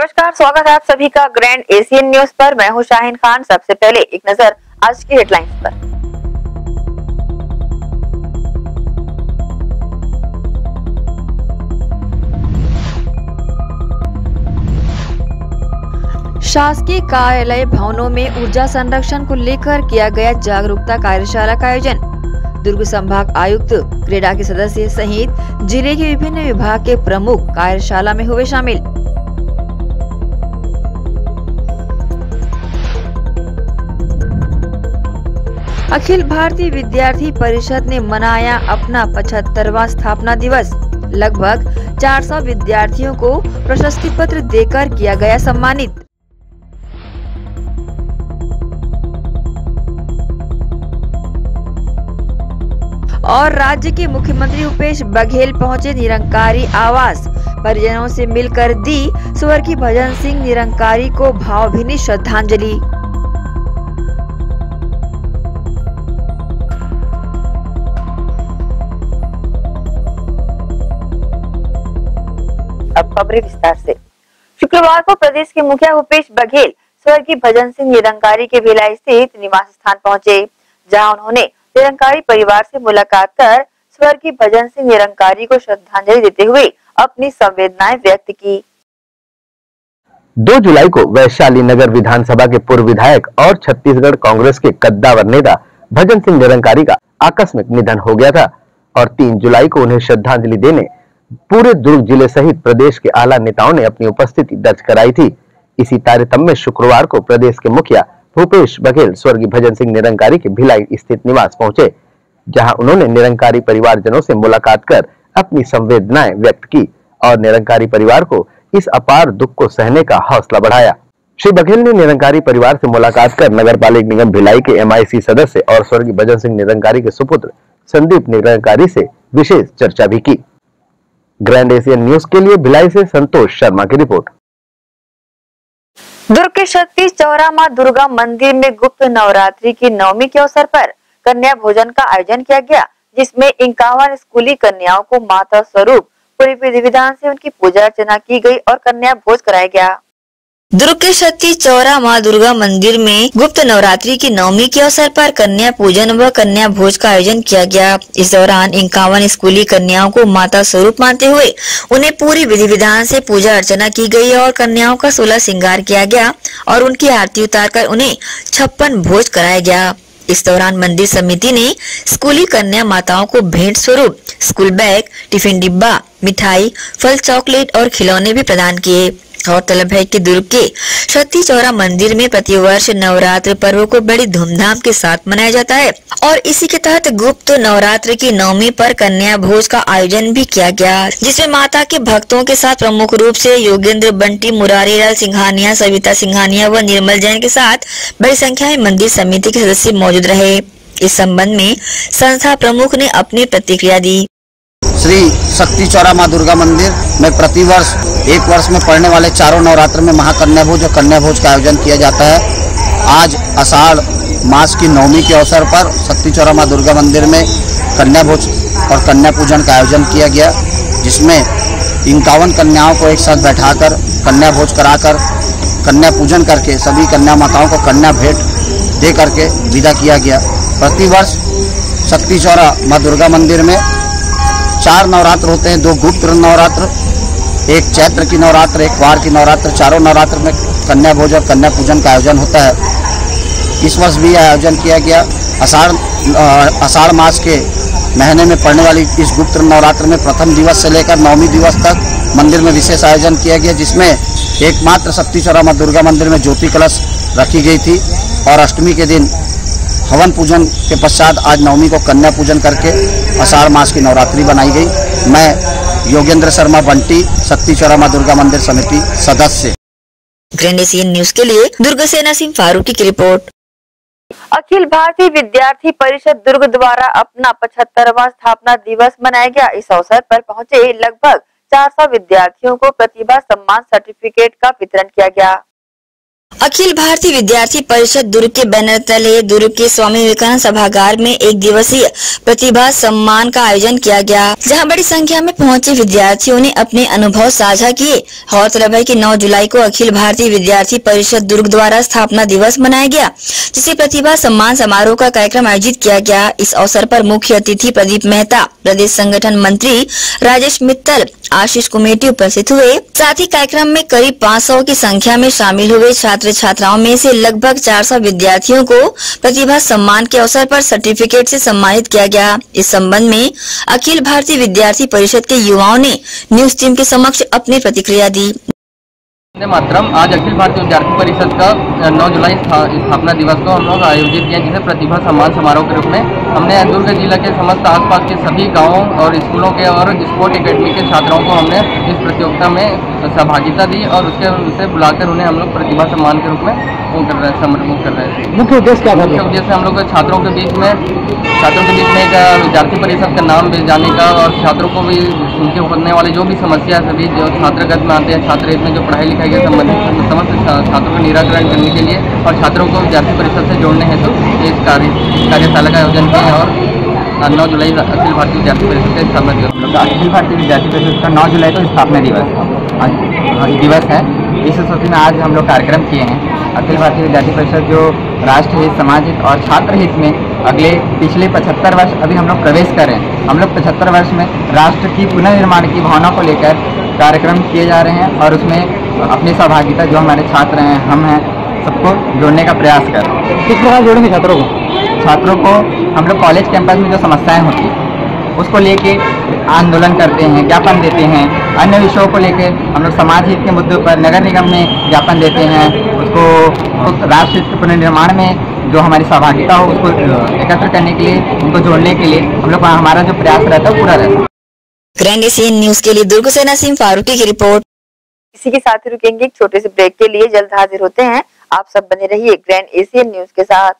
नमस्कार, स्वागत है आप सभी का ग्रैंड एशियन न्यूज पर। मैं हूं शाहीन खान। सबसे पहले एक नजर आज की हेडलाइंस पर। शासकीय कार्यालय भवनों में ऊर्जा संरक्षण को लेकर किया गया जागरूकता कार्यशाला का आयोजन। दुर्ग संभाग आयुक्त, क्रीड़ा के सदस्य सहित जिले के विभिन्न विभाग के प्रमुख कार्यशाला में हुए शामिल। अखिल भारतीय विद्यार्थी परिषद ने मनाया अपना 75वां स्थापना दिवस। लगभग 400 विद्यार्थियों को प्रशस्ति पत्र देकर किया गया सम्मानित। और राज्य के मुख्यमंत्री भूपेश बघेल पहुंचे निरंकारी आवास। परिजनों से मिलकर दी स्वर्गीय भजन सिंह निरंकारी को भावभीनी श्रद्धांजलि। अब खबरें विस्तार से। शुक्रवार को प्रदेश के मुखिया भूपेश बघेल स्वर्गीय भजन सिंह निरंकारी के भिलाई स्थित निवास स्थान पहुंचे, जहां उन्होंने निरंकारी परिवार से मुलाकात कर स्वर्गीय भजन सिंह निरंकारी को श्रद्धांजलि देते हुए अपनी संवेदनाएं व्यक्त की। 2 जुलाई को वैशाली नगर विधानसभा के पूर्व विधायक और छत्तीसगढ़ कांग्रेस के कद्दावर नेता भजन सिंह निरंकारी का आकस्मिक निधन हो गया था और 3 जुलाई को उन्हें श्रद्धांजलि देने पूरे दुर्ग जिले सहित प्रदेश के आला नेताओं ने अपनी उपस्थिति दर्ज कराई थी। इसी तारतम्य में शुक्रवार को प्रदेश के मुखिया भूपेश बघेल स्वर्गीय भजन सिंह निरंकारी के भिलाई स्थित निवास पहुंचे, जहां उन्होंने निरंकारी परिवारजनों से मुलाकात कर अपनी संवेदनाएं व्यक्त की और निरंकारी परिवार को इस अपार दुख को सहने का हौसला बढ़ाया। श्री बघेल ने निरंकारी परिवार से मुलाकात कर नगर पालिक निगम भिलाई के MIC सदस्य और स्वर्गीय भजन सिंह निरंकारी के सुपुत्र संदीप निरंकारी से विशेष चर्चा भी की। ग्रैंड एशियन न्यूज के लिए भिलाई से संतोष शर्मा की रिपोर्ट। दुर्ग के शक्ति चौरा मां दुर्गा मंदिर में गुप्त नवरात्रि की नवमी के अवसर पर कन्या भोजन का आयोजन किया गया, जिसमें 51 स्कूली कन्याओं को माता स्वरूप पूरी विधि विधान से उनकी पूजा अर्चना की गई और कन्या भोज कराया गया। दुर्ग के शक्ति चौरा मां दुर्गा मंदिर में गुप्त नवरात्रि की नवमी के अवसर पर कन्या पूजन व कन्या भोज का आयोजन किया गया। इस दौरान 51 स्कूली कन्याओं को माता स्वरूप मानते हुए उन्हें पूरी विधि विधान से पूजा अर्चना की गई और कन्याओं का 16 श्रृंगार किया गया और उनकी आरती उतारकर उन्हें 56 भोज कराया गया। इस दौरान मंदिर समिति ने स्कूली कन्या माताओं को भेंट स्वरूप स्कूल बैग, टिफिन डिब्बा, मिठाई, फल, चॉकलेट और खिलौने भी प्रदान किए। गौरतलब है कि दुर्ग के शक्ति चौरा मंदिर में प्रतिवर्ष नवरात्र पर्व को बड़ी धूमधाम के साथ मनाया जाता है और इसी के तहत गुप्त नवरात्र की नवमी पर कन्या भोज का आयोजन भी किया गया, जिसमें माता के भक्तों के साथ प्रमुख रूप से योगेंद्र बंटी, मुरारी लाल सिंघानिया, सविता सिंघानिया व निर्मल जैन के साथ बड़ी संख्या में मंदिर समिति के सदस्य मौजूद रहे। इस संबंध में संस्था प्रमुख ने अपनी प्रतिक्रिया दी। श्री शक्ति चौरा मां दुर्गा मंदिर में प्रतिवर्ष एक वर्ष में पड़ने वाले चारों नवरात्र में महाकन्या भोज और कन्या भोज का आयोजन किया जाता है। आज आषाढ़ मास की नवमी के अवसर पर शक्ति चौरा मां दुर्गा मंदिर में कन्या भोज और कन्या पूजन का आयोजन किया गया, जिसमें 51 कन्याओं को एक साथ बैठाकर कन्या भोज कराकर कन्या पूजन करके सभी कन्या माताओं को कन्या भेंट दे करके विदा किया गया। प्रतिवर्ष शक्ति चौरा मां दुर्गा मंदिर में 4 नवरात्र होते हैं, 2 गुप्त नवरात्र, एक चैत्र की नवरात्र, एक वार की नवरात्र। चारों नवरात्र में कन्या भोज और कन्या पूजन का आयोजन होता है। इस वर्ष भी यह आयोजन किया गया। आषाढ़ मास के महीने में पड़ने वाली इस गुप्त नवरात्र में प्रथम दिवस से लेकर 9वीं दिवस तक मंदिर में विशेष आयोजन किया गया, जिसमें एकमात्र शक्ति चौरा मां दुर्गा मंदिर में ज्योति कलश रखी गई थी और अष्टमी के दिन हवन पूजन के पश्चात आज नवमी को कन्या पूजन करके आषाढ़ मास की नवरात्रि बनाई गई। मैं योगेंद्र शर्मा बंटी, शक्ति चौरा मां दुर्गा मंदिर समिति सदस्य। ग्रैंड एशियन न्यूज के लिए दुर्ग से नसीम फारूकी की रिपोर्ट। अखिल भारतीय विद्यार्थी परिषद दुर्ग द्वारा अपना 75वां स्थापना दिवस मनाया गया। इस अवसर पर पहुंचे लगभग 400 विद्यार्थियों को प्रतिभा सम्मान सर्टिफिकेट का वितरण किया गया। अखिल भारतीय विद्यार्थी परिषद दुर्ग के बैनर तले दुर्ग के स्वामी विवेकानंद सभागार में एक दिवसीय प्रतिभा सम्मान का आयोजन किया गया, जहां बड़ी संख्या में पहुंचे विद्यार्थियों ने अपने अनुभव साझा किए। गौरतलब है कि 9 जुलाई को अखिल भारतीय विद्यार्थी परिषद दुर्ग द्वारा स्थापना दिवस मनाया गया, जिसे प्रतिभा सम्मान समारोह का कार्यक्रम आयोजित किया गया। इस अवसर पर मुख्य अतिथि प्रदीप मेहता, प्रदेश संगठन मंत्री राजेश मित्तल, आशीष कुमेटी उपस्थित हुए। साथ ही कार्यक्रम में करीब 500 की संख्या में शामिल हुए छात्र छात्राओं में से लगभग 400 विद्यार्थियों को प्रतिभा सम्मान के अवसर पर सर्टिफिकेट से सम्मानित किया गया। इस संबंध में अखिल भारतीय विद्यार्थी परिषद के युवाओं ने न्यूज टीम के समक्ष अपनी प्रतिक्रिया दी। मातरम आज अखिल भारतीय विद्यार्थी परिषद का 9 जुलाई स्थापना दिवस को हम लोग आयोजित किया, जिसे प्रतिभा सम्मान समारोह के रूप में हमने दुर्ग जिला के समस्त आसपास के सभी गांवों और स्कूलों के और स्पोर्ट एकेडमी के छात्रों को हमने इस प्रतियोगिता में सहभागिता दी और उसे बुलाकर उन्हें हम लोग प्रतिभा सम्मान के रूप में समर्पित कर रहे थे। मुख्य उद्देश्य क्या था? मुख्य उद्देश्य हम लोग छात्रों के बीच में एक विद्यार्थी परिषद का नाम भेज जाने का और छात्रों को भी उनके होने वाले जो भी समस्या सभी जो छात्रगत में आते हैं, छात्र हित में जो पढ़ाई लिखाई के संबंधित समस्त छात्रों का निराकरण करने के लिए और छात्रों को विद्यार्थी परिषद से जोड़ने हेतु इस कार्यशाला का आयोजन किया और 9 जुलाई अखिल भारतीय विद्यार्थी परिषद का स्थापना दिवस। अखिल भारतीय विद्यार्थी परिषद का 9 जुलाई को स्थापना दिवस है। इस स्थिति में आज हम लोग कार्यक्रम किए हैं। अखिल भारतीय विद्यार्थी परिषद जो राष्ट्र हित, समाज हित और छात्र हित में पिछले 75 वर्ष अभी हम लोग प्रवेश कर रहे हैं। हम लोग 75 वर्ष में राष्ट्र की पुनर्निर्माण की भावना को लेकर कार्यक्रम किए जा रहे हैं और उसमें अपनी सहभागिता जो हमारे छात्र हैं, हम हैं, सबको जोड़ने का प्रयास कर रहे हैं। किस प्रकार जोड़ेंगे छात्रों को? छात्रों को हम लोग कॉलेज कैंपस में जो समस्याएं होती हैं उसको लेके आंदोलन करते हैं, ज्ञापन देते हैं। अन्य विषयों को लेके हम लोग समाज हित के मुद्दों पर नगर निगम में ज्ञापन देते हैं। उसको राष्ट्र हित के पुनर्निर्माण में जो हमारी सहभागिता हो उसको एकत्र करने के लिए, उनको जोड़ने के लिए हम लोग हमारा जो प्रयास रहता है पूरा रहता है। ग्रैंड एशियन न्यूज के लिए दुर्ग से नसीम फारूकी की रिपोर्ट। इसी के साथ ही रुकेंगे एक छोटे से ब्रेक के लिए, जल्द हाजिर होते हैं। आप सब बने रहिए ग्रैंड एशियन न्यूज के साथ।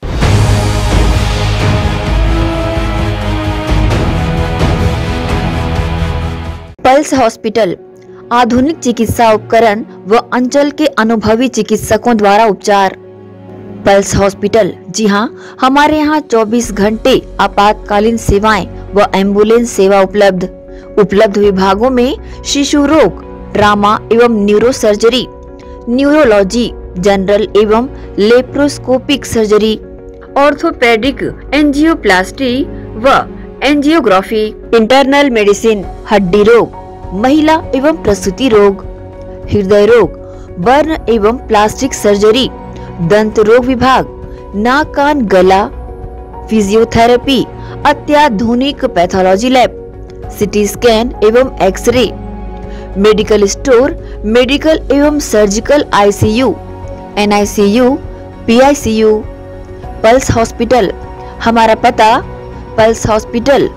पल्स हॉस्पिटल आधुनिक चिकित्सा उपकरण व अंचल के अनुभवी चिकित्सकों द्वारा उपचार। पल्स हॉस्पिटल, जी हां, हमारे यहाँ 24 घंटे आपातकालीन सेवाएं व एम्बुलेंस सेवा उपलब्ध विभागों में शिशु रोग, ट्रामा एवं न्यूरो सर्जरी, न्यूरोलॉजी, जनरल एवं लेप्रोस्कोपिक सर्जरी, ऑर्थोपेडिक, एंजियोप्लास्टी व एंजियोग्राफी, इंटरनल मेडिसिन, हड्डी रोग, महिला एवं प्रसूति रोग, हृदय रोग, बर्न एवं प्लास्टिक सर्जरी, दंत रोग विभाग, नाक कान गला, फिजियोथेरेपी, अत्याधुनिक पैथोलॉजी लैब, सिटी स्कैन एवं एक्सरे, मेडिकल स्टोर, मेडिकल एवं surgical ICU, NICU, PICU। Pulse hospital, हमारा पता पल्स हॉस्पिटल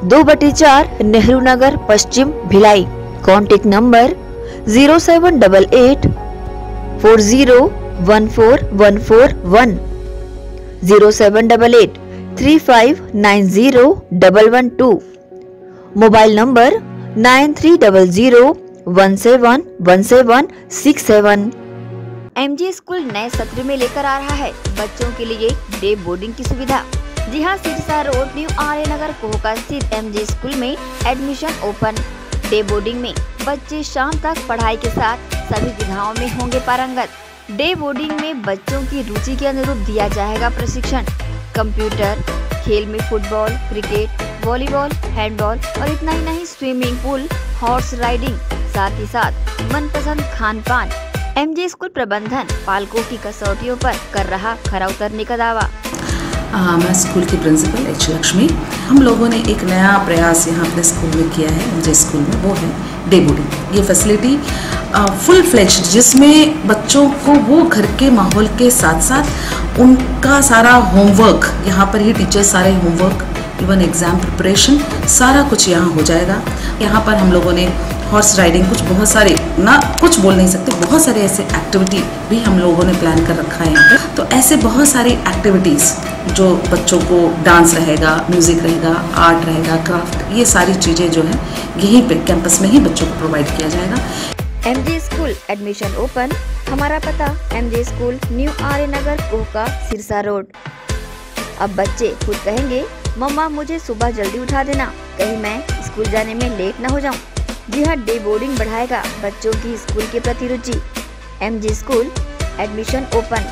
2/4 नेहरू नगर पश्चिम Bhilai. Contact number 0788 401414 0788 3590 mobile number 9300171767। MG school नए सत्र में लेकर आ रहा है बच्चों के लिए डे बोर्डिंग की सुविधा। जी हाँ, सिरसा रोड, न्यू आर्य नगर, कोहका स्थित MG स्कूल में एडमिशन ओपन। डे बोर्डिंग में बच्चे शाम तक पढ़ाई के साथ सभी विधाओं में होंगे पारंगत। डे बोर्डिंग में बच्चों की रुचि के अनुरूप दिया जाएगा प्रशिक्षण। कंप्यूटर, खेल में फुटबॉल, क्रिकेट, वॉलीबॉल, हैंडबॉल और इतना ही नहीं, स्विमिंग पूल, हॉर्स राइडिंग, साथ ही साथ मनपसंद खान पान। MG स्कूल प्रबंधन पालकों की कसौटियों पर कर रहा खरा उतरने का दावा। मैं स्कूल की प्रिंसिपल H लक्ष्मी। हम लोगों ने एक नया प्रयास यहाँ अपने स्कूल में किया है, MG स्कूल में, वो है डे बोर्डिंग। ये फैसिलिटी फुल फ्लेज्ड, जिसमें बच्चों को वो घर के माहौल के साथ साथ उनका सारा होमवर्क, यहाँ पर ही टीचर्स सारे होमवर्क, इवन एग्ज़ाम प्रिपरेशन, सारा कुछ यहाँ हो जाएगा। यहाँ पर हम लोगों ने हॉर्स राइडिंग, कुछ बहुत सारे, ना कुछ बोल नहीं सकते, बहुत सारे ऐसे एक्टिविटी भी हम लोगों ने प्लान कर रखा है यहाँ पे। तो ऐसे बहुत सारी एक्टिविटीज़ जो बच्चों को, डांस रहेगा, म्यूज़िक रहेगा, आर्ट रहेगा, क्राफ्ट, ये सारी चीज़ें जो है यहीं पे कैंपस में ही बच्चों को प्रोवाइड किया जाएगा। MG school admission open. हमारा पता MJ स्कूल, न्यू आर्य नगर, कोहका, सिरसा रोड। अब बच्चे खुद कहेंगे, मम्मा मुझे सुबह जल्दी उठा देना, कहीं मैं स्कूल जाने में लेट न हो जाऊं। जी हाँ, डे बोर्डिंग बढ़ाएगा बच्चों की स्कूल के प्रति रुचि। MJ school, admission open.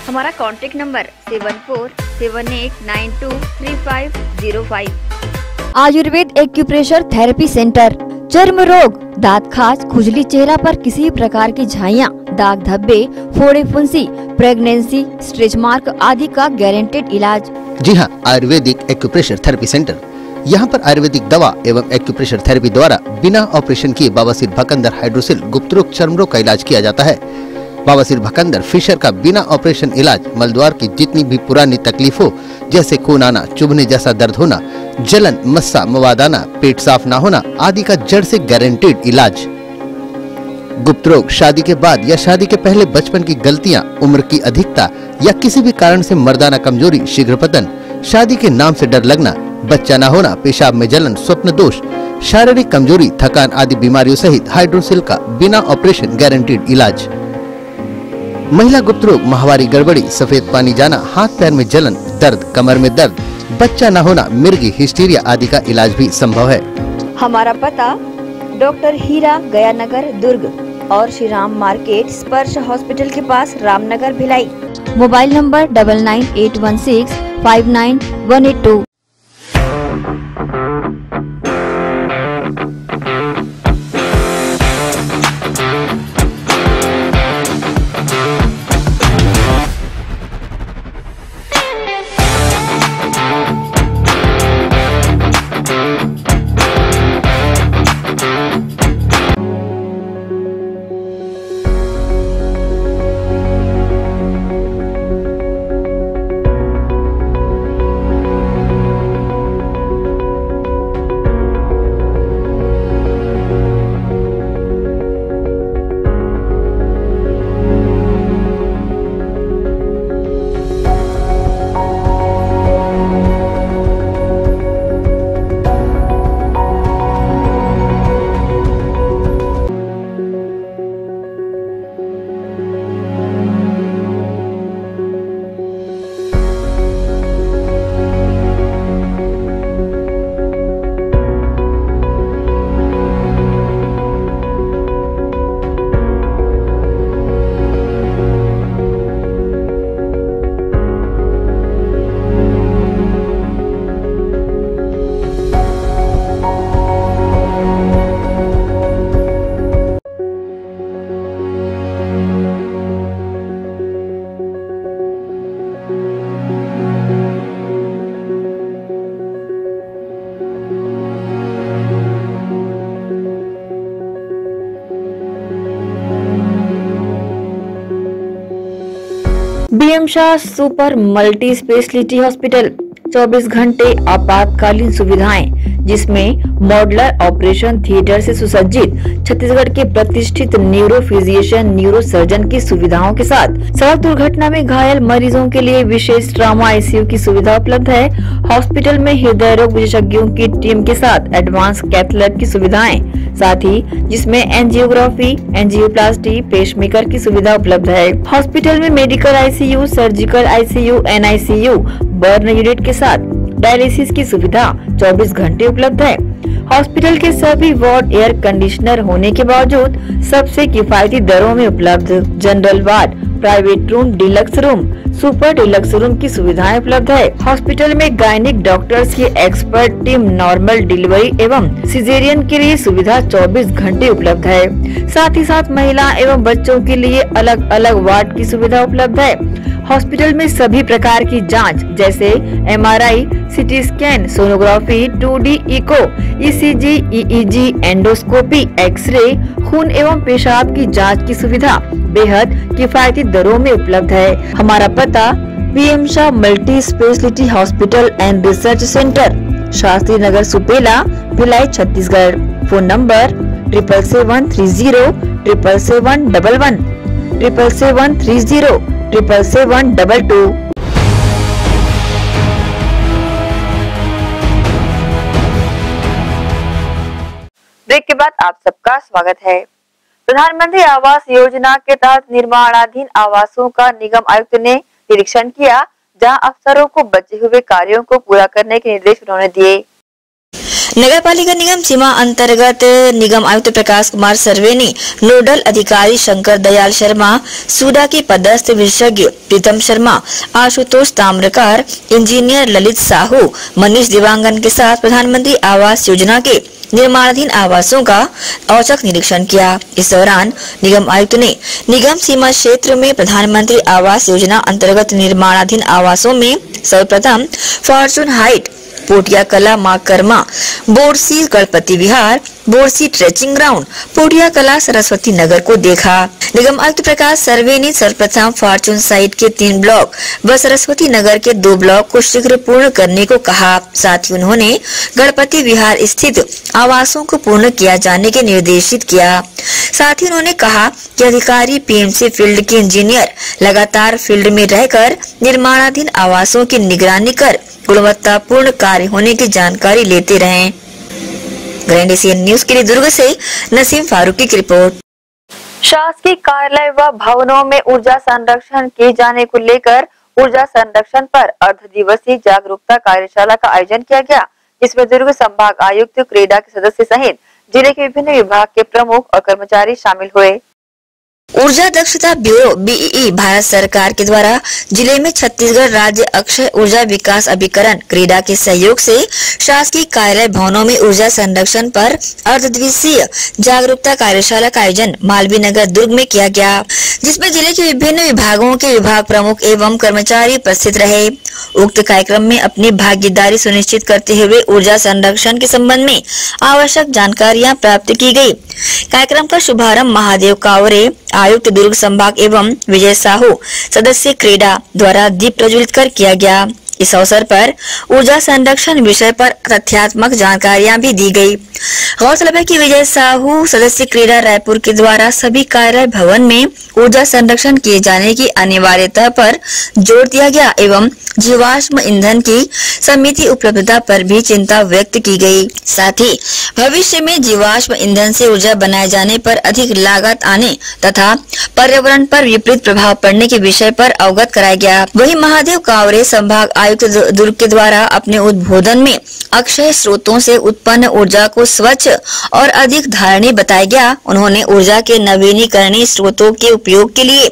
हमारा contact number 7478923505। Ayurveda acupressure therapy centre. चर्म रोग, दांत खाज, खुजली, चेहरा पर किसी भी प्रकार की झाइयाँ, दाग धब्बे, फोड़े फुंसी, प्रेगनेंसी, स्ट्रेच मार्क आदि का गारंटेड इलाज। जी हाँ, आयुर्वेदिक एक्यूप्रेशर थेरेपी सेंटर। यहाँ पर आयुर्वेदिक दवा एवं एक्यूप्रेशर थेरेपी द्वारा बिना ऑपरेशन किए बवासीर, भकंदर, हाइड्रोसिल, गुप्त रोग, चर्म रोग का इलाज किया जाता है। बवासीर, भकंदर, फिशर का बिना ऑपरेशन इलाज, मलद्वार की जितनी भी पुरानी तकलीफ हो, जैसे खून आना, चुभने जैसा दर्द होना, जलन, मस्सा, मवाद आना, पेट साफ ना होना आदि का जड़ से गारंटेड इलाज। गुप्त रोग, शादी के बाद या शादी के पहले बचपन की गलतियां, उम्र की अधिकता या किसी भी कारण से मर्दाना कमजोरी, शीघ्र पतन, शादी के नाम से डर लगना, बच्चा न होना, पेशाब में जलन, स्वप्न दोष, शारीरिक कमजोरी, थकान आदि बीमारियों सहित हाइड्रोसिल का बिना ऑपरेशन गारंटेड इलाज। महिला गुप्त रोग, माहवारी गड़बड़ी, सफेद पानी जाना, हाथ पैर में जलन, दर्द, कमर में दर्द, बच्चा न होना, मिर्गी, हिस्टीरिया आदि का इलाज भी संभव है। हमारा पता डॉक्टर हीरा, गया नगर, दुर्ग और श्री राम मार्केट, स्पर्श हॉस्पिटल के पास, Ramnagar, Bhilai. Mobile number 9981659182। BM Shah super multi speciality hospital, 24 घंटे आपातकालीन सुविधाएं, जिसमें मॉडुलर ऑपरेशन थिएटर से सुसज्जित छत्तीसगढ़ के प्रतिष्ठित न्यूरो फिजिशियन, न्यूरो सर्जन की सुविधाओं के साथ सड़क दुर्घटना में घायल मरीजों के लिए विशेष ट्रॉमा ICU की सुविधा उपलब्ध है। हॉस्पिटल में हृदय रोग विशेषज्ञों की टीम के साथ एडवांस कैथ लैब की सुविधाएं, साथ ही जिसमें एंजियोग्राफी, एंजियोप्लास्टी, पेसमेकर की सुविधा उपलब्ध है। हॉस्पिटल में medical ICU, surgical ICU, NICU, burn unit के साथ डायलिसिस की सुविधा 24 घंटे उपलब्ध है। हॉस्पिटल के सभी वार्ड एयर कंडीशनर होने के बावजूद सबसे किफायती दरों में उपलब्ध। General ward, private room, deluxe room, super deluxe room की सुविधाएं उपलब्ध है। हॉस्पिटल में गायनिक डॉक्टर्स की एक्सपर्ट टीम, नॉर्मल डिलीवरी एवं सिजेरियन के लिए सुविधा 24 घंटे उपलब्ध है। साथ ही साथ महिला एवं बच्चों के लिए अलग अलग वार्ड की सुविधा उपलब्ध है। हॉस्पिटल में सभी प्रकार की जांच जैसे MRI, CT scan, sonography, 2D echo, ECG, EEG, endoscopy, x ray, खून एवं पेशाब की जांच की सुविधा बेहद किफायती दरों में उपलब्ध है। हमारा पता BM Shah multi speciality hospital and research centre, Shastri Nagar, Supela, Bhilai, Chhattisgarh. Phone number 77730 77711 77730 77722। Break के बाद आप सबका स्वागत है। प्रधानमंत्री आवास योजना के तहत निर्माणाधीन आवासों का निगम आयुक्त ने निरीक्षण किया, जहां अफसरों को बचे हुए कार्यों को पूरा करने के निर्देश उन्होंने दिए। नगर पालिका निगम सीमा अंतर्गत निगम आयुक्त प्रकाश कुमार सर्वे ने नोडल अधिकारी शंकर दयाल शर्मा, सूडा के पदस्थ विशेषज्ञ प्रीतम शर्मा, आशुतोष ताम्रकार, इंजीनियर ललित साहू, मनीष दिवांगन के साथ प्रधानमंत्री आवास योजना के निर्माणाधीन आवासों का औचक निरीक्षण किया। इस दौरान निगम आयुक्त ने निगम सीमा क्षेत्र में प्रधानमंत्री आवास योजना अंतर्गत निर्माणाधीन आवासों में सर्वप्रथम फॉर्चून हाइट, पोटिया कला मां कर्मा, बोरसी गणपति विहार, बोरसी ट्रेचिंग ग्राउंड, पोटिया कला सरस्वती नगर को देखा। निगम आयुक्त प्रकाश सर्वे ने सर्वप्रथम फॉर्चून साइट के 3 ब्लॉक व सरस्वती नगर के 2 ब्लॉक को शीघ्र पूर्ण करने को कहा। साथ ही उन्होंने गणपति विहार स्थित आवासों को पूर्ण किया जाने के निर्देशित किया। साथ ही उन्होंने कहा कि अधिकारी पीएमसी फील्ड के इंजीनियर लगातार फील्ड में रहकर निर्माणाधीन आवासों की निगरानी कर गुणवत्तापूर्ण कार्य होने की जानकारी लेते रहें। ग्रैंड एशियन न्यूज के लिए दुर्ग से नसीम फारूकी की रिपोर्ट। शासकीय कार्यालय व भवनों में ऊर्जा संरक्षण किए जाने को लेकर ऊर्जा संरक्षण पर अर्ध दिवसीय जागरूकता कार्यशाला का आयोजन किया गया, जिसमें दुर्ग संभाग आयुक्त, क्रीडा के सदस्य सहित जिले के विभिन्न विभाग के प्रमुख और कर्मचारी शामिल हुए। ऊर्जा दक्षता ब्यूरो बीईई भारत सरकार के द्वारा जिले में छत्तीसगढ़ राज्य अक्षय ऊर्जा विकास अभिकरण क्रीडा के सहयोग से शासकीय कार्यालय भवनों में ऊर्जा संरक्षण पर अर्धदिवसीय जागरूकता कार्यशाला का आयोजन मालवीय नगर दुर्ग में किया गया, जिसमें जिले के विभिन्न विभागों के विभाग प्रमुख एवं कर्मचारी उपस्थित रहे। उक्त कार्यक्रम में अपनी भागीदारी सुनिश्चित करते हुए ऊर्जा संरक्षण के संबंध में आवश्यक जानकारियां प्राप्त की गयी। कार्यक्रम का शुभारंभ महादेव कावरे, आयुक्त दुर्ग संभाग एवं विजय साहू, सदस्य क्रीडा द्वारा दीप प्रज्वलित कर किया गया। इस अवसर पर ऊर्जा संरक्षण विषय पर तथ्यात्मक जानकारियां भी दी गई। गौरतलब है कि विजय साहू, सदस्य क्रीडा रायपुर के द्वारा सभी कार्यालय भवन में ऊर्जा संरक्षण किए जाने की अनिवार्यता पर जोर दिया गया एवं जीवाश्म ईंधन की समिति उपलब्धता पर भी चिंता व्यक्त की गई। साथ ही भविष्य में जीवाश्म ईंधन से ऊर्जा बनाए जाने पर अधिक लागत आने तथा पर्यावरण पर विपरीत प्रभाव पड़ने के विषय पर अवगत कराया गया। वहीं महादेव कावरे, संभाग आयुक्त दुर्ग के द्वारा अपने उद्बोधन में अक्षय स्रोतों से उत्पन्न ऊर्जा को स्वच्छ और अधिक धारणीय बताया गया। उन्होंने ऊर्जा के नवीनीकरणीय स्रोतों के उपयोग के लिए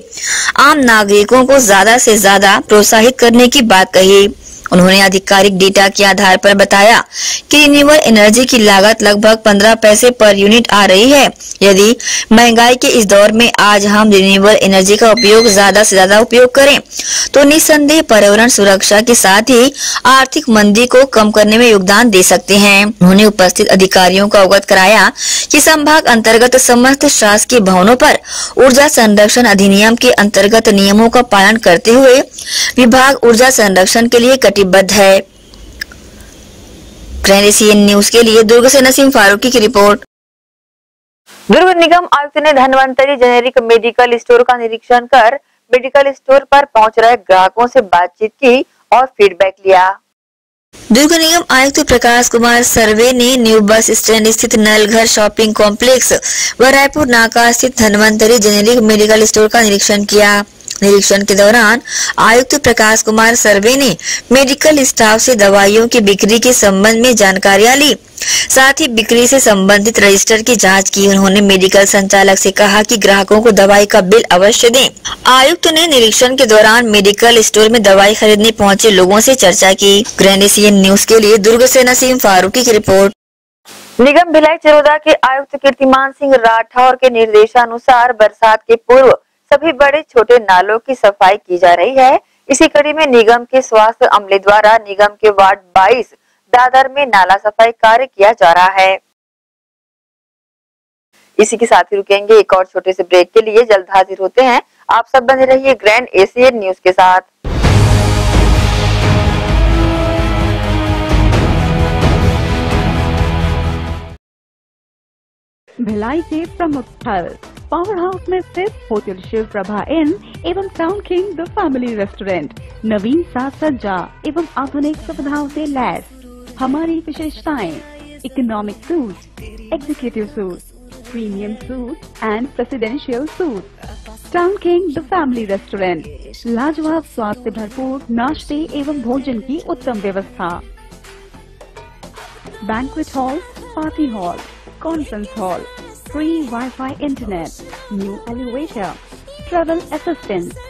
आम नागरिकों को ज्यादा से ज्यादा प्रोत्साहित करने की बात कही। उन्होंने आधिकारिक डेटा के आधार पर बताया कि रिन्यूएबल एनर्जी की लागत लगभग 15 पैसे पर यूनिट आ रही है। यदि महंगाई के इस दौर में आज हम रिन्यूएबल एनर्जी का उपयोग ज्यादा से ज्यादा उपयोग करें तो निस्संदेह पर्यावरण सुरक्षा के साथ ही आर्थिक मंदी को कम करने में योगदान दे सकते हैं। उन्होंने उपस्थित अधिकारियों को अवगत कराया कि संभाग अंतर्गत समस्त शासकीय भवनों पर ऊर्जा संरक्षण अधिनियम के अंतर्गत नियमों का पालन करते हुए विभाग ऊर्जा संरक्षण के लिए कटिबद्ध है। ग्रैंड एशियन न्यूज के लिए दुर्ग से नसीम फारूकी की रिपोर्ट। दुर्ग निगम आयुक्त ने धन्वंतरी जेनेरिक मेडिकल स्टोर का निरीक्षण कर मेडिकल स्टोर पर पहुंच रहे ग्राहकों से बातचीत की और फीडबैक लिया। दुर्ग निगम आयुक्त प्रकाश कुमार सर्वे ने न्यू बस स्टैंड स्थित नलघर शॉपिंग कॉम्प्लेक्स व रायपुर नाका स्थित धन्वंतरी जेनेरिक मेडिकल स्टोर का निरीक्षण किया। निरीक्षण के दौरान आयुक्त प्रकाश कुमार सर्वे ने मेडिकल स्टाफ से दवाइयों की बिक्री के संबंध में जानकारियां ली, साथ ही बिक्री से संबंधित रजिस्टर की जांच की। उन्होंने मेडिकल संचालक से कहा कि ग्राहकों को दवाई का बिल अवश्य दें। आयुक्त ने निरीक्षण के दौरान मेडिकल स्टोर में दवाई खरीदने पहुंचे लोगों से चर्चा की। ग्रैंड एशियन न्यूज के लिए दुर्ग से नसीम फारूकी की रिपोर्ट। निगम भिलाई चरोदा के आयुक्त कीर्तिमान सिंह राठौर के निर्देशानुसार बरसात के पूर्व सभी बड़े छोटे नालों की सफाई की जा रही है। इसी कड़ी में निगम के स्वास्थ्य अमले द्वारा निगम के वार्ड 22 दादर में नाला सफाई कार्य किया जा रहा है। इसी के साथ ही रुकेंगे एक और छोटे से ब्रेक के लिए, जल्द हाजिर होते हैं। आप सब बने रहिए ग्रैंड एशियन न्यूज के साथ। भिलाई के प्रमुख स्थल पावर हाउस में स्थित होटल शिव प्रभा इन एवं town king the family restaurant नवीन साज सज्जा एवं आधुनिक सुविधाओं से लैस। हमारी विशेषताएं economic suit, executive suit, premium suits and presidential suits. Town King The Family Restaurant, लाजवाब स्वाद से भरपूर नाश्ते एवं भोजन की उत्तम व्यवस्था। Banquet hall, party hall, conference hall, free Wi-Fi internet, new elevator, travel assistance,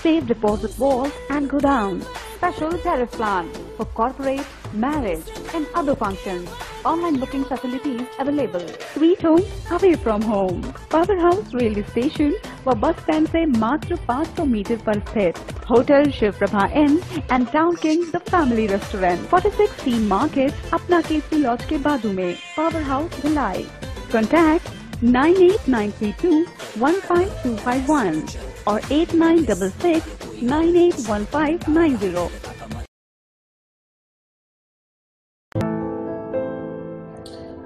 safe deposit vault and godown, special tariff plan for corporate, marriage and other functions. Online booking facilities available. Sweet home away from home. Powerhouse railway station व bus stand से मात्र 500 metre पर स्थित hotel Shiv Prabha inn and town king the family restaurant 46 C market अपना KC laws के बाजू में। Power house Bhilai. Contact 98932 15251 और 8966 981590।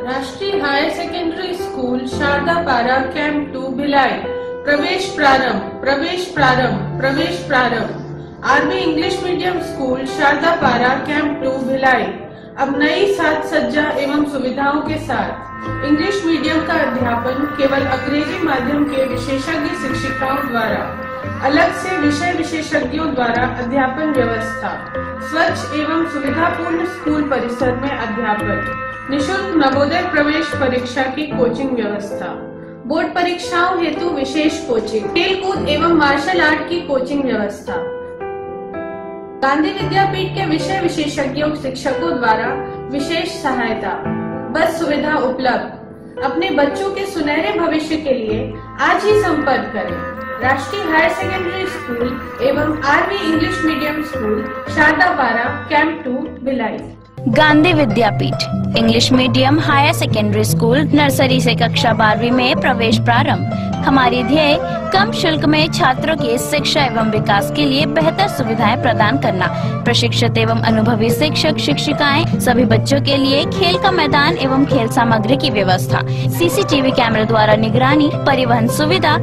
राष्ट्रीय higher secondary school Sharda Para camp 2 Bhilai. प्रवेश प्रारंभ, प्रवेश प्रारंभ, प्रवेश प्रारंभ। RB English medium school Sharda Para camp 2 Bhilai अब नई साज सज्जा एवं सुविधाओं के साथ इंग्लिश मीडियम का अध्यापन केवल अंग्रेजी माध्यम के विशेषज्ञ शिक्षिकाओं द्वारा, अलग से विषय विशेषज्ञों द्वारा अध्यापन व्यवस्था, स्वच्छ एवं सुविधापूर्ण स्कूल परिसर में अध्यापन, निशुल्क नवोदय प्रवेश परीक्षा की कोचिंग व्यवस्था, बोर्ड परीक्षाओं हेतु विशेष कोचिंग, खेलकूद एवं मार्शल आर्ट की कोचिंग व्यवस्था, गांधी विद्यापीठ के विषय विशेषज्ञों शिक्षकों द्वारा विशेष सहायता, बस सुविधा उपलब्ध। अपने बच्चों के सुनहरे भविष्य के लिए आज ही संपर्क करें। राष्ट्रीय हायर सेकेंडरी स्कूल एवं RV English medium school Sharda Para camp 2 Bhilai. Gandhi Vidyapeeth English medium higher secondary school nursery से कक्षा 12वीं में प्रवेश प्रारंभ। हमारी ध्येय कम शुल्क में छात्रों की शिक्षा एवं विकास के लिए बेहतर सुविधाएं प्रदान करना। प्रशिक्षित एवं अनुभवी शिक्षक शिक्षिकाएं, सभी बच्चों के लिए खेल का मैदान एवं खेल सामग्री की व्यवस्था, सीसीटीवी कैमरे द्वारा निगरानी, परिवहन सुविधा,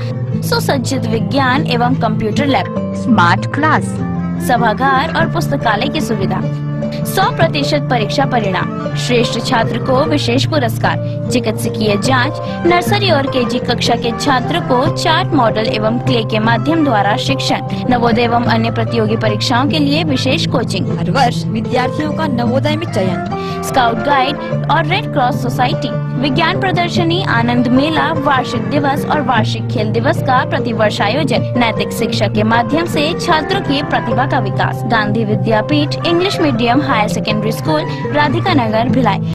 सुसज्जित विज्ञान एवं कंप्यूटर लैब, स्मार्ट क्लास, सभागार और पुस्तकालय की सुविधा। 100% परीक्षा परिणाम, श्रेष्ठ छात्र को विशेष पुरस्कार, चिकित्सकीय जांच, नर्सरी और केजी कक्षा के छात्र को चार्ट मॉडल एवं क्ले के माध्यम द्वारा शिक्षण, नवोदय एवं अन्य प्रतियोगी परीक्षाओं के लिए विशेष कोचिंग। हर वर्ष विद्यार्थियों का नवोदय में चयन, स्काउट गाइड और रेड क्रॉस सोसाइटी, विज्ञान प्रदर्शनी, आनंद मेला, वार्षिक दिवस और वार्षिक खेल दिवस का प्रतिवर्ष आयोजन, नैतिक शिक्षा के माध्यम से छात्रों की प्रतिभा का विकास। Gandhi Vidyapeeth English medium higher secondary school Radhika Nagar Bhilai.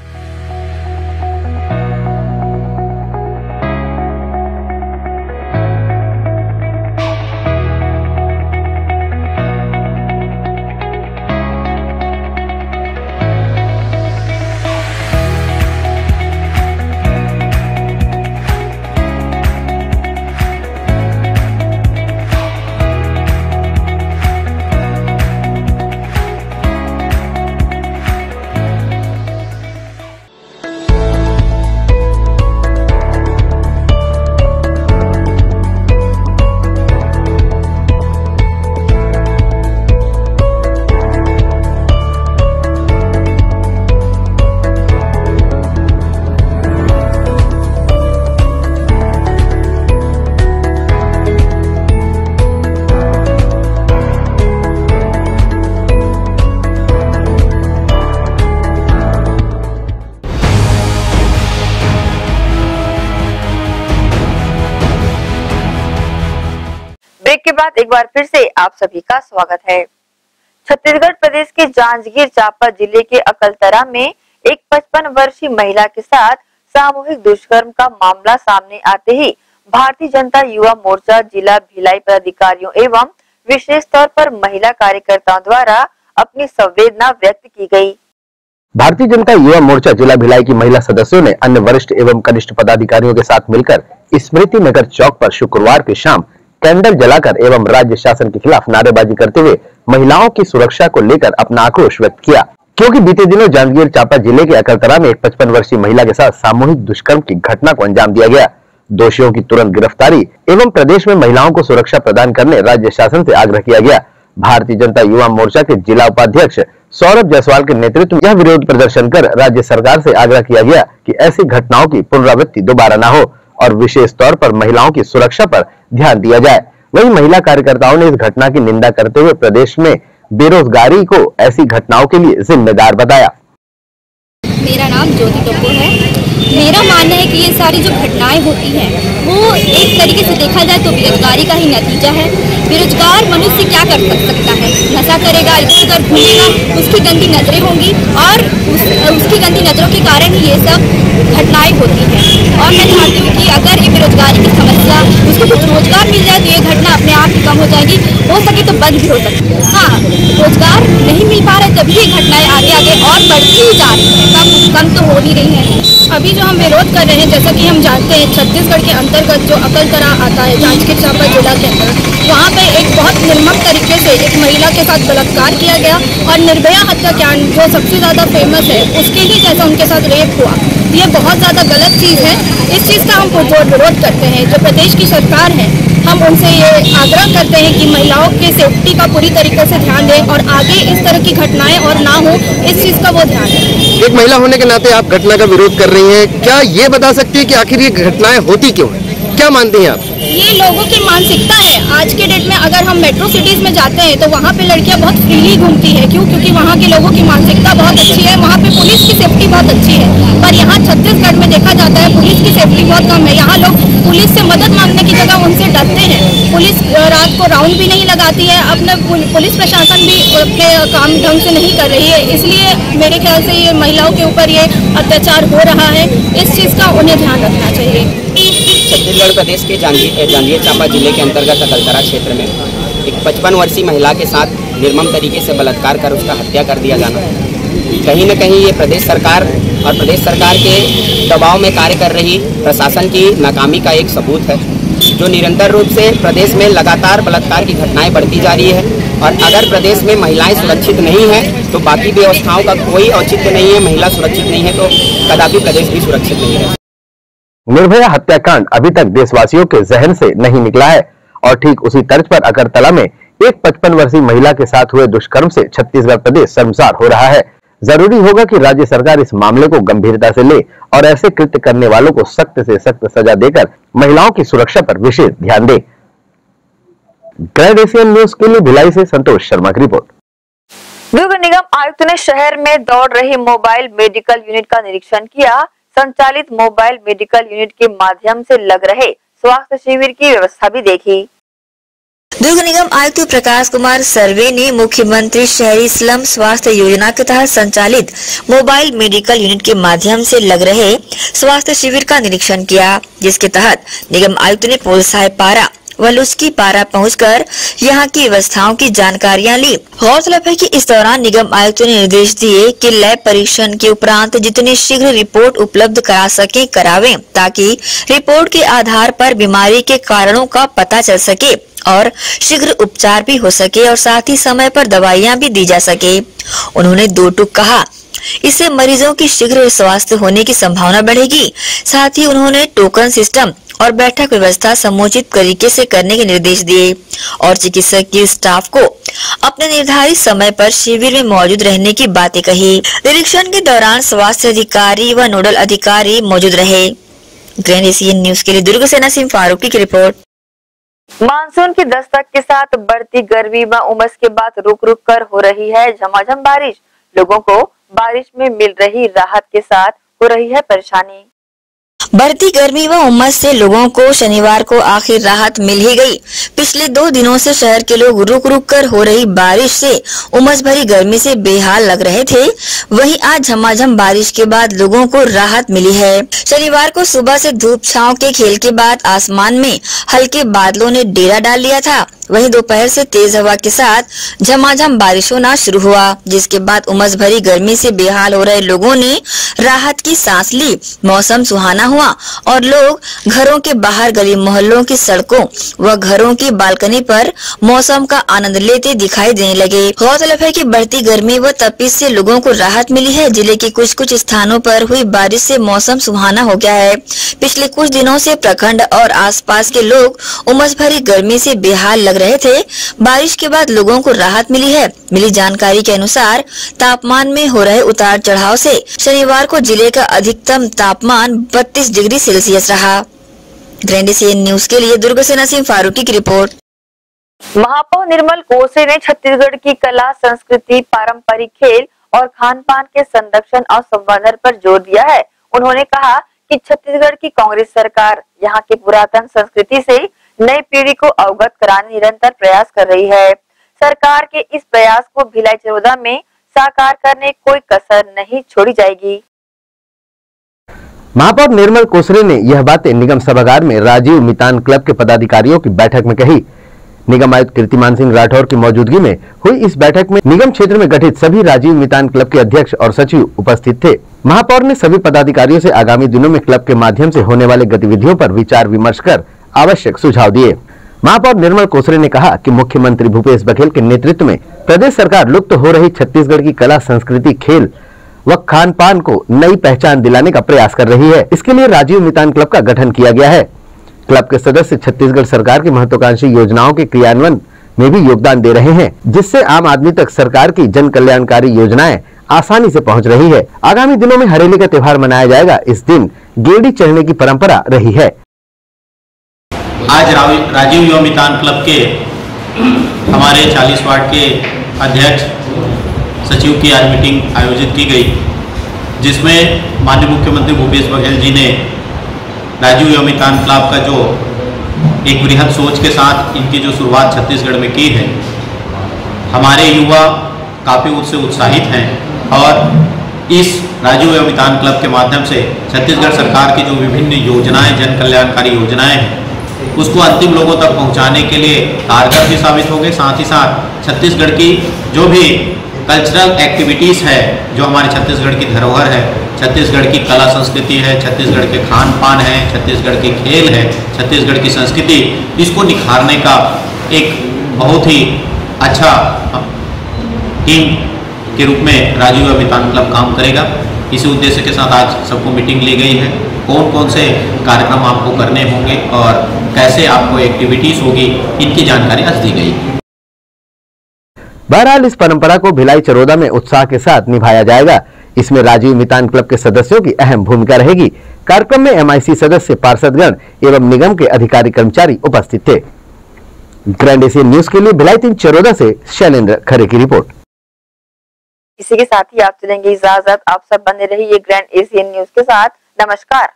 के बाद एक बार फिर से आप सभी का स्वागत है। छत्तीसगढ़ प्रदेश के जांजगीर चांपा जिले के अकलतरा में एक 55 वर्षीय महिला के साथ सामूहिक दुष्कर्म का मामला सामने आते ही भारतीय जनता युवा मोर्चा जिला भिलाई पदाधिकारियों एवं विशेष तौर पर महिला कार्यकर्ताओं द्वारा अपनी संवेदना व्यक्त की गई। भारतीय जनता युवा मोर्चा जिला भिलाई की महिला सदस्यों ने अन्य वरिष्ठ एवं कनिष्ठ पदाधिकारियों के साथ मिलकर स्मृति नगर चौक पर शुक्रवार की शाम कैंडल जलाकर एवं राज्य शासन के खिलाफ नारेबाजी करते हुए महिलाओं की सुरक्षा को लेकर अपना आक्रोश व्यक्त किया, क्योंकि बीते दिनों जांजगीर चांपा जिले के अकलतरा में एक 55 वर्षीय महिला के साथ सामूहिक दुष्कर्म की घटना को अंजाम दिया गया। दोषियों की तुरंत गिरफ्तारी एवं प्रदेश में महिलाओं को सुरक्षा प्रदान करने राज्य शासन से आग्रह किया गया। भारतीय जनता युवा मोर्चा के जिला उपाध्यक्ष सौरभ जायसवाल के नेतृत्व में यह विरोध प्रदर्शन कर राज्य सरकार से आग्रह किया गया कि ऐसी घटनाओं की पुनरावृत्ति दोबारा न हो और विशेष तौर पर महिलाओं की सुरक्षा पर ध्यान दिया जाए। वहीं महिला कार्यकर्ताओं ने इस घटना की निंदा करते हुए प्रदेश में बेरोजगारी को ऐसी घटनाओं के लिए जिम्मेदार बताया। मेरा नाम ज्योति टोप्पो है। मेरा मानना है कि ये सारी जो घटनाएं होती हैं वो एक तरीके से देखा जाए तो बेरोजगारी का ही नतीजा है। बेरोजगार मनुष्य क्या कर सकता है? नशा करेगा, इधर उधर घूमेगा, उसकी गंदी नजरें होंगी और उसकी गंदी नजरों के कारण ही ये सब घटनाएं होती हैं। और मैं चाहती हूँ कि अगर ये बेरोजगारी की समस्या उसको कुछ रोजगार मिल जाए तो ये घटना अपने आप ही कम हो जाएगी, हो सके तो बंद भी हो सकती है। हाँ, रोजगार नहीं मिल पा रहा है तभी ये घटनाएं आगे आगे और बढ़ती ही जा रही है, कम तो हो ही रही है। अभी जो हम विरोध कर रहे हैं, जैसा कि हम जानते हैं छत्तीसगढ़ के अंतर्गत जो अकलतरा आता है जांजगीर चांपा जिला के अंदर, वहाँ पे एक बहुत निर्मम तरीके से एक महिला के साथ बलात्कार किया गया और निर्भया हत्याकांड जो सबसे ज्यादा फेमस है उसके ही जैसा उनके साथ रेप हुआ। ये बहुत ज्यादा गलत चीज है। इस चीज का हम विरोध करते हैं। जो प्रदेश की सरकार है, हम उनसे ये आग्रह करते हैं कि महिलाओं के सेफ्टी का पूरी तरीके से ध्यान दें और आगे इस तरह की घटनाएं और ना हो, इस चीज का वो ध्यान दें। एक महिला होने के नाते आप घटना का विरोध कर रही हैं, क्या ये बता सकती है कि आखिर ये घटनाएं होती क्यों है? क्या मानती हैं आप? ये लोगों की मानसिकता है। आज के डेट में अगर हम मेट्रो सिटीज में जाते हैं तो वहाँ पे लड़कियाँ बहुत फ्रीली घूमती है। क्यों? क्योंकि वहाँ के लोगों की मानसिकता बहुत अच्छी है, वहाँ पे पुलिस की सेफ्टी बहुत अच्छी है। पर यहाँ छत्तीसगढ़ में देखा जाता है पुलिस की सेफ्टी बहुत कम है। यहाँ लोग पुलिस से मदद मांगने की जगह उनसे डरते हैं। पुलिस रात को राउंड भी नहीं लगाती है। अपने पुलिस प्रशासन भी अपने काम ढंग से नहीं कर रही है। इसलिए मेरे ख्याल से ये महिलाओं के ऊपर ये अत्याचार हो रहा है। इस चीज का उन्हें ध्यान रखना चाहिए। छत्तीसगढ़ प्रदेश के जांजगीर चांपा जिले के अंतर्गत अकलतरा क्षेत्र में एक 55 वर्षीय महिला के साथ निर्मम तरीके से बलात्कार कर उसका हत्या कर दिया जाना कहीं न कहीं ये प्रदेश सरकार और प्रदेश सरकार के दबाव में कार्य कर रही प्रशासन की नाकामी का एक सबूत है, जो निरंतर रूप से प्रदेश में लगातार बलात्कार की घटनाएं बढ़ती जा रही है। और अगर प्रदेश में महिलाएं सुरक्षित नहीं है तो बाकी व्यवस्थाओं का कोई औचित्य नहीं है। महिला सुरक्षित नहीं है तो कदापि प्रदेश भी सुरक्षित नहीं है। निर्भया हत्याकांड अभी तक देशवासियों के जहन से नहीं निकला है और ठीक उसी तर्ज पर अकलतरा में एक 55 वर्षीय महिला के साथ हुए दुष्कर्म से छत्तीसगढ़ प्रदेश शर्मसार हो रहा है। जरूरी होगा कि राज्य सरकार इस मामले को गंभीरता से ले और ऐसे कृत्य करने वालों को सख्त से सख्त सजा देकर महिलाओं की सुरक्षा पर विशेष ध्यान दे। ग्रैंड एशियन न्यूज के लिए भिलाई से संतोष शर्मा की रिपोर्ट। दुर्ग निगम आयुक्त ने शहर में दौड़ रही मोबाइल मेडिकल यूनिट का निरीक्षण किया। संचालित मोबाइल मेडिकल यूनिट के माध्यम से लग रहे स्वास्थ्य शिविर की व्यवस्था भी देखी। दुर्ग निगम आयुक्त प्रकाश कुमार सर्वे ने मुख्यमंत्री शहरी स्लम स्वास्थ्य योजना के तहत संचालित मोबाइल मेडिकल यूनिट के माध्यम से लग रहे स्वास्थ्य शिविर का निरीक्षण किया, जिसके तहत निगम आयुक्त ने पोलसाय पारा व लुस्की पारा पहुंचकर यहां की व्यवस्थाओं की जानकारियां ली। गौरतलब है कि इस दौरान निगम आयुक्त ने निर्देश दिए कि लैब परीक्षण के उपरांत जितने शीघ्र रिपोर्ट उपलब्ध करा सके करावें, ताकि रिपोर्ट के आधार पर बीमारी के कारणों का पता चल सके और शीघ्र उपचार भी हो सके और साथ ही समय पर दवाइयां भी दी जा सके। उन्होंने दो टूक कहा, इससे मरीजों की शीघ्र स्वास्थ्य होने की संभावना बढ़ेगी। साथ ही उन्होंने टोकन सिस्टम और बैठक व्यवस्था समुचित तरीके से करने के निर्देश दिए और चिकित्सकीय स्टाफ को अपने निर्धारित समय पर शिविर में मौजूद रहने की बातें कही। निरीक्षण के दौरान स्वास्थ्य अधिकारी व नोडल अधिकारी मौजूद रहे। ग्रैंड एशियन न्यूज के लिए दुर्ग से नसीम फारूकी की रिपोर्ट। मानसून की दस्तक के साथ बढ़ती गर्मी व उमस के बाद रुक रुक कर हो रही है झमाझम बारिश। लोगों को बारिश में मिल रही राहत के साथ हो रही है परेशानी। बढ़ती गर्मी व उमस से लोगों को शनिवार को आखिर राहत मिल ही गई। पिछले 2 दिनों से शहर के लोग रुक रुक कर हो रही बारिश से उमस भरी गर्मी से बेहाल लग रहे थे। वहीं आज झमाझम बारिश के बाद लोगों को राहत मिली है। शनिवार को सुबह से धूप छांव के खेल के बाद आसमान में हल्के बादलों ने डेरा डाल लिया था। वहीं दोपहर से तेज हवा के साथ झमाझम बारिश होना शुरू हुआ, जिसके बाद उमस भरी गर्मी से बेहाल हो रहे लोगों ने राहत की सांस ली। मौसम सुहाना हुआ और लोग घरों के बाहर गली मोहल्लों की सड़कों व घरों की बालकनी पर मौसम का आनंद लेते दिखाई देने लगे। गौरतलब है कि बढ़ती गर्मी व तपिश से लोगों को राहत मिली है। जिले के कुछ स्थानों पर हुई बारिश से मौसम सुहाना हो गया है। पिछले कुछ दिनों से प्रखंड और आसपास के लोग उमस भरी गर्मी से बेहाल लग रहे थे। बारिश के बाद लोगों को राहत मिली है। मिली जानकारी के अनुसार तापमान में हो रहे उतार चढ़ाव से शनिवार को जिले का अधिकतम तापमान 32 डिग्री सेल्सियस रहा। ग्रैंड एशियन न्यूज के लिए दुर्ग से नसीम फारूकी की रिपोर्ट। महापौर निर्मल कोसरे ने छत्तीसगढ़ की कला, संस्कृति, पारंपरिक खेल और खान पान के संरक्षण और संवर्धन पर जोर दिया है। उन्होंने कहा कि छत्तीसगढ़ की कांग्रेस सरकार यहाँ की पुरातन संस्कृति से नई पीढ़ी को अवगत कराने निरंतर प्रयास कर रही है। सरकार के इस प्रयास को भिलाई चरोदा में साकार करने कोई कसर नहीं छोड़ी जाएगी। महापौर निर्मल कोसरे ने यह बातें निगम सभागार में राजीव मितान क्लब के पदाधिकारियों की बैठक में कही। निगम आयुक्त कीर्तिमान सिंह राठौर की मौजूदगी में हुई इस बैठक में निगम क्षेत्र में गठित सभी राजीव मितान क्लब के अध्यक्ष और सचिव उपस्थित थे। महापौर ने सभी पदाधिकारियों से आगामी दिनों में क्लब के माध्यम से होने वाले गतिविधियों पर विचार विमर्श कर आवश्यक सुझाव दिए। महापौर निर्मल कोसरे ने कहा कि मुख्यमंत्री भूपेश बघेल के नेतृत्व में प्रदेश सरकार लुप्त हो रही छत्तीसगढ़ की कला, संस्कृति, खेल व खान पान को नई पहचान दिलाने का प्रयास कर रही है। इसके लिए राजीव मितान क्लब का गठन किया गया है। क्लब के सदस्य छत्तीसगढ़ सरकार की महत्वाकांक्षी योजनाओं के क्रियान्वयन में भी योगदान दे रहे हैं, जिससे आम आदमी तक सरकार की जन कल्याणकारी योजनाएं आसानी से पहुंच रही है। आगामी दिनों में हरेली का त्योहार मनाया जाएगा। इस दिन गेड़ी चढ़ने की परंपरा रही है। आज राजीव युवा मितान क्लब के हमारे 40 वार्ड के अध्यक्ष सचिव की आज मीटिंग आयोजित की गई, जिसमें माननीय मुख्यमंत्री भूपेश बघेल जी ने राजीव युवा मितान क्लब का जो एक बृहद सोच के साथ इनकी जो शुरुआत छत्तीसगढ़ में की है, हमारे युवा काफ़ी उससे उत्साहित हैं और इस राजीव युवा मितान क्लब के माध्यम से छत्तीसगढ़ सरकार की जो विभिन्न योजनाएं, जन कल्याणकारी योजनाएं हैं, उसको अंतिम लोगों तक पहुंचाने के लिए कारगर भी साबित होंगे। साथ ही साथ छत्तीसगढ़ की जो भी कल्चरल एक्टिविटीज़ है, जो हमारे छत्तीसगढ़ की धरोहर है, छत्तीसगढ़ की कला संस्कृति है, छत्तीसगढ़ के खान पान है, छत्तीसगढ़ की खेल है, छत्तीसगढ़ की संस्कृति, इसको निखारने का एक बहुत ही अच्छा टीम के रूप में राजीव युवा मितान क्लब काम करेगा। इसी उद्देश्य के साथ आज सबको मीटिंग ली गई है। कौन कौन से कार्यक्रम आपको करने होंगे और कैसे आपको एक्टिविटीज होगी, इनकी जानकारी आज दी गई। बहरहाल इस परंपरा को भिलाई चरोदा में उत्साह के साथ निभाया जाएगा। इसमें राजीव मितान क्लब के सदस्यों की अहम भूमिका रहेगी। कार्यक्रम में MIC सदस्य, पार्षदगण एवं निगम के अधिकारी कर्मचारी उपस्थित थे। ग्रैंड एशियन न्यूज के लिए भिलाई 3 चरोदा से शैलेंद्र खरे की रिपोर्ट। इसी के साथ ही आप चलेंगे इजाजत। आप सब बने रहिए ग्रैंड एशियन न्यूज के साथ। नमस्कार।